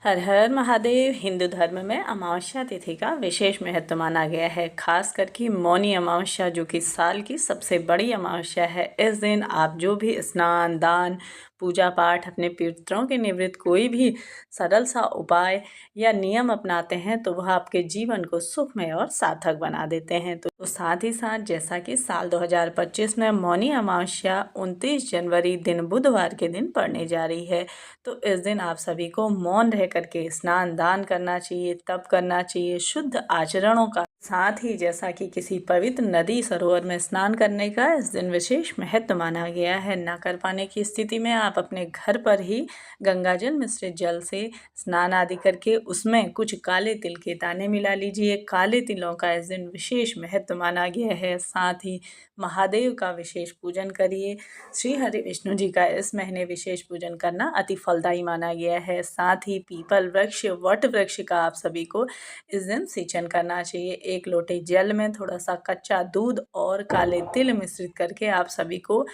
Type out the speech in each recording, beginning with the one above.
हर हर महादेव। हिंदू धर्म में अमावस्या तिथि का विशेष महत्व माना गया है। खास करके मौनी अमावस्या जो कि साल की सबसे बड़ी अमावस्या है। इस दिन आप जो भी स्नान दान पूजा पाठ अपने पितरों के निवृत्त कोई भी सरल सा उपाय या नियम अपनाते हैं तो वह आपके जीवन को सुखमय और सार्थक बना देते हैं। तो साथ ही साथ जैसा कि साल 2025 में मौनी अमावस्या 29 जनवरी दिन बुधवार के दिन पड़ने जा रही है, तो इस दिन आप सभी को मौन रह करके स्नान दान करना चाहिए, तप करना चाहिए, शुद्ध आचरणों का। साथ ही जैसा कि किसी पवित्र नदी सरोवर में स्नान करने का इस दिन विशेष महत्व माना गया है। न कर पाने की स्थिति में आप अपने घर पर ही गंगाजल मिश्रित जल से स्नान आदि करके उसमें कुछ काले तिल के दाने मिला लीजिए। काले तिलों का इस दिन विशेष महत्व माना गया है। साथ ही महादेव का विशेष पूजन करिए। श्री हरि विष्णु जी का इस महीने विशेष पूजन करना अति फलदायी माना गया है। साथ ही पीपल वृक्ष वट वृक्ष का आप सभी को इस दिन सिंचन करना चाहिए। एक लोटे जल में थोड़ा सा कच्चा दूध और काले तिल मिश्रित करके आप सभी को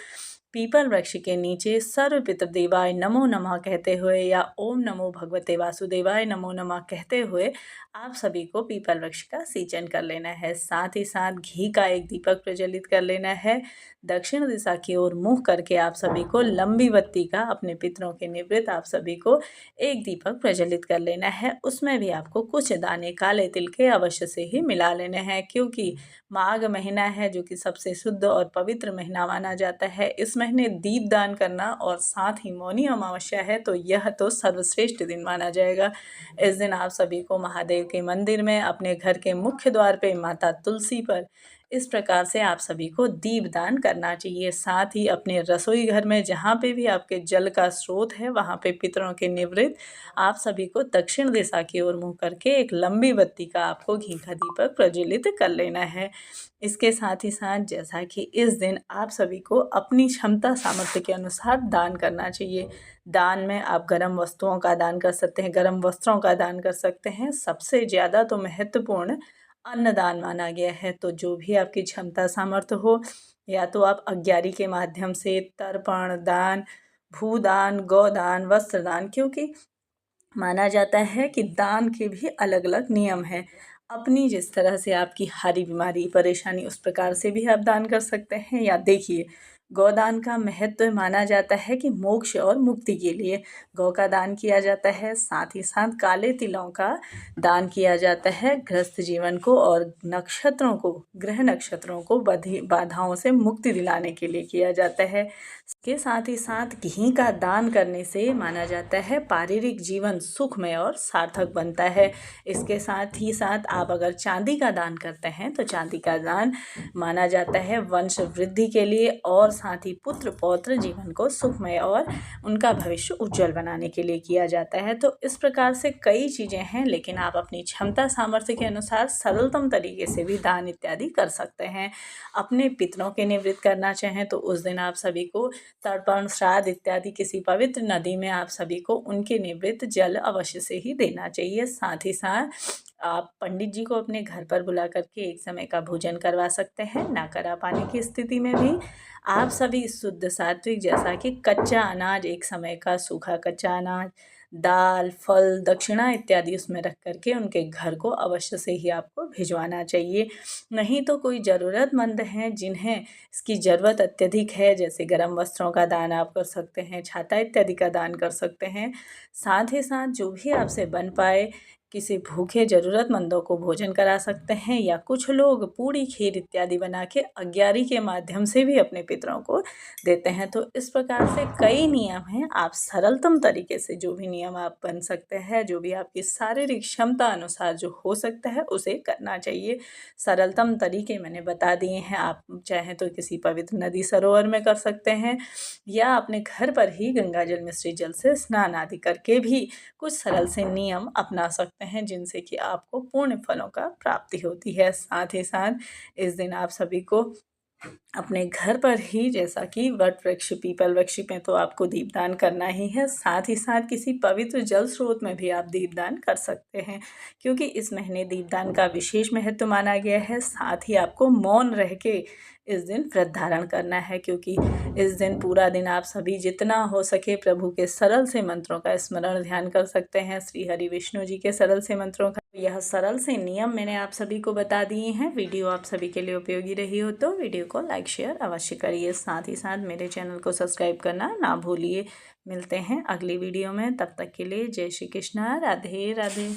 पीपल वृक्ष के नीचे सर्व पितृदेवाय नमो नमः कहते हुए या ओम नमो भगवते वासुदेवाय नमो नमः कहते हुए आप सभी को पीपल वृक्ष का सिंचन कर लेना है। साथ ही साथ घी का एक दीपक प्रज्वलित कर लेना है। दक्षिण दिशा की ओर मुँह करके आप सभी को लंबी बत्ती का अपने पितरों के निवृत्त आप सभी को एक दीपक प्रज्वलित कर लेना है। उसमें भी आपको कुछ दाने काले तिल के अवश्य से ही मिला लेने हैं, क्योंकि माघ महीना है जो कि सबसे शुद्ध और पवित्र महीना माना जाता है। इस महीने दीप दान करना और साथ ही मौनी अमावस्या है तो यह तो सर्वश्रेष्ठ दिन माना जाएगा। इस दिन आप सभी को महादेव के मंदिर में अपने घर के मुख्य द्वार पे माता तुलसी पर इस प्रकार से आप सभी को दीप दान करना चाहिए। साथ ही अपने रसोई घर में जहाँ पे भी आपके जल का स्रोत है वहाँ पे पितरों के निवृत्त आप सभी को दक्षिण दिशा की ओर मुँह करके एक लंबी बत्ती का आपको घी का दीपक प्रज्वलित कर लेना है। इसके साथ ही साथ जैसा कि इस दिन आप सभी को अपनी क्षमता सामर्थ्य के अनुसार दान करना चाहिए। दान में आप गर्म वस्तुओं का दान कर सकते हैं, गर्म वस्त्रों का दान कर सकते हैं। सबसे ज़्यादा तो महत्वपूर्ण अन्नदान माना गया है। तो जो भी आपकी क्षमता सामर्थ्य हो, या तो आप अग्यारी के माध्यम से तर्पण दान, भूदान, गौदान, वस्त्रदान, क्योंकि माना जाता है कि दान के भी अलग अलग नियम हैं। अपनी जिस तरह से आपकी हारी बीमारी परेशानी उस प्रकार से भी आप दान कर सकते हैं। या देखिए, गौदान का महत्व माना जाता है कि मोक्ष और मुक्ति के लिए गौ का दान किया जाता है। साथ ही साथ काले तिलों का दान किया जाता है गृहस्थ जीवन को और नक्षत्रों को, ग्रह नक्षत्रों को बाधाओं से मुक्ति दिलाने के लिए किया जाता है। के साथ ही साथ घी का दान करने से माना जाता है पारिवारिक जीवन सुखमय और सार्थक बनता है। इसके साथ ही साथ आप अगर चांदी का दान करते हैं तो चांदी का दान माना जाता है वंश वृद्धि के लिए और साथ ही पुत्र पौत्र जीवन को सुखमय और उनका भविष्य उज्जवल बनाने के लिए किया जाता है। तो इस प्रकार से कई चीज़ें हैं, लेकिन आप अपनी क्षमता सामर्थ्य के अनुसार सरलतम तरीके से भी दान इत्यादि कर सकते हैं। अपने पितरों के निवृत्त करना चाहें तो उस दिन आप सभी को तर्पण श्राद्ध इत्यादि किसी पवित्र नदी में आप सभी को उनके निवृत्त जल अवश्य से ही देना चाहिए। साथ ही साथ आप पंडित जी को अपने घर पर बुला करके एक समय का भोजन करवा सकते हैं। ना करा पाने की स्थिति में भी आप सभी शुद्ध सात्विक जैसा कि कच्चा अनाज, एक समय का सूखा कच्चा अनाज, दाल, फल, दक्षिणा इत्यादि उसमें रख करके उनके घर को अवश्य से ही आपको भिजवाना चाहिए। नहीं तो कोई ज़रूरतमंद हैं जिन्हें इसकी ज़रूरत अत्यधिक है, जैसे गर्म वस्त्रों का दान आप कर सकते हैं, छाता इत्यादि का दान कर सकते हैं। साथ ही साथ जो भी आपसे बन पाए किसी भूखे ज़रूरतमंदों को भोजन करा सकते हैं, या कुछ लोग पूड़ी खीर इत्यादि बना के अग्यारी के माध्यम से भी अपने पितरों को देते हैं। तो इस प्रकार से कई नियम हैं। आप सरलतम तरीके से जो भी नियम आप बन सकते हैं, जो भी आपकी शारीरिक क्षमता अनुसार जो हो सकता है उसे करना चाहिए। सरलतम तरीके मैंने बता दिए हैं। आप चाहें तो किसी पवित्र नदी सरोवर में कर सकते हैं, या अपने घर पर ही गंगाजल मिश्रित जल से स्नान आदि करके भी कुछ सरल से नियम अपना सकते हैं, जिनसे कि आपको पूर्ण फलों का प्राप्ति होती है। साथ ही साथ इस दिन आप सभी को अपने घर पर ही, जैसा कि वट वृक्ष पीपल वृक्ष में तो आपको दीपदान करना ही है, साथ ही साथ किसी पवित्र जल स्रोत में भी आप दीपदान कर सकते हैं, क्योंकि इस महीने दीपदान का विशेष महत्व माना गया है। साथ ही आपको मौन रह के इस दिन व्रत धारण करना है, क्योंकि इस दिन पूरा दिन आप सभी जितना हो सके प्रभु के सरल से मंत्रों का स्मरण ध्यान कर सकते हैं, श्री हरि विष्णु जी के सरल से मंत्रों का। यह सरल से नियम मैंने आप सभी को बता दिए हैं। वीडियो आप सभी के लिए उपयोगी रही हो तो वीडियो को लाइक शेयर अवश्य करिए, साथ ही साथ मेरे चैनल को सब्सक्राइब करना ना भूलिए। मिलते हैं अगली वीडियो में, तब तक के लिए जय श्री कृष्णा, राधे राधे।